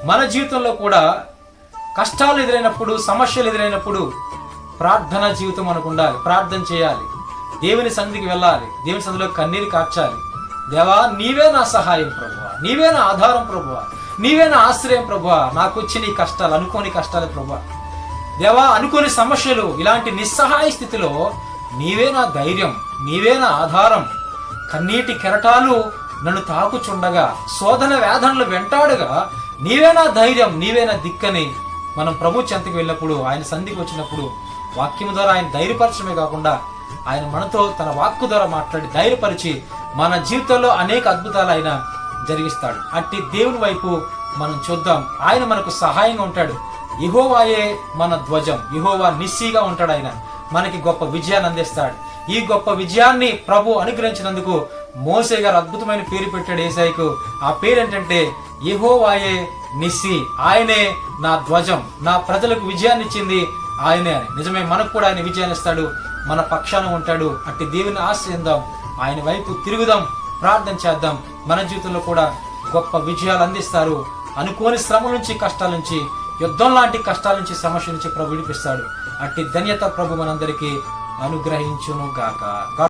మన జీవితంలో కూడా కష్టాలు ఎదురైనప్పుడు, సమస్యలు ఎదురైనప్పుడు ప్రార్థనా జీవితం మనకు ఉండాలి. ప్రార్థన చేయాలి, దేవుని సన్నిధికి వెళ్ళాలి, దేవుని సన్నిధిలో కన్నీరు కార్చాలి. దేవా, నీవే నా సహాయం ప్రభువా, నీవే నా ఆధారం ప్రభువా, నీవే నా ఆశ్రయం ప్రభువా. నాకు వచ్చిన ఈ కష్టాలు, అనుకోని కష్టాలు ప్రభువా, దేవా, అనుకోని సమస్యలు, ఇలాంటి నిస్సహాయ స్థితిలో నీవే నా ధైర్యం, నీవే నా ఆధారం. కన్నీటి కెరటాలు నన్ను తాకుచుండగా, శోధన వేదనలు వెంటాడుగా, నీవే నా ధైర్యం, నీవే నా దిక్కని మనం ప్రభు చెంతకు వెళ్ళినప్పుడు, ఆయన సన్నిధికి వచ్చినప్పుడు వాక్యం ద్వారా ఆయన ధైర్యపరచడమే కాకుండా ఆయన మనతో తన వాక్కు ద్వారా మాట్లాడి ధైర్యపరిచి మన జీవితంలో అనేక అద్భుతాలు ఆయన జరిగిస్తాడు. అట్టి దేవుని వైపు మనం చూద్దాం. ఆయన మనకు సహాయంగా ఉంటాడు. యెహోవాయే మన ధ్వజం, యెహోవా నిస్సీగా ఉంటాడు. ఆయన మనకి గొప్ప విజయాన్ని అందిస్తాడు. ఈ గొప్ప విజయాన్ని ప్రభు అనుగ్రహించినందుకు మోసే గారు అద్భుతమైన పేరు పెట్టాడు యేసయ్యకు. ఆ పేరు ఏంటంటే యెహోవాయే నిస్సి. ఆయనే నా ధ్వజం, నా ప్రజలకు విజయాన్ని ఇచ్చింది ఆయనే అని. నిజమే, మనకు కూడా ఆయన విజయాన్ని ఇస్తాడు, మన పక్షాన ఉంటాడు. అట్టి దేవుని ఆశ్రయిద్దాం, ఆయన వైపు తిరుగుదాం, ప్రార్థన చేద్దాం. మన జీవితంలో కూడా గొప్ప విజయాలు అందిస్తారు. అనుకోని శ్రమ నుంచి, కష్టాల నుంచి, యుద్ధం లాంటి కష్టాల నుంచి, సమస్య నుంచి ప్రభు విడిపిస్తాడు. అట్టి ధన్యత ప్రభు మనందరికీ అనుగ్రహించును గాక.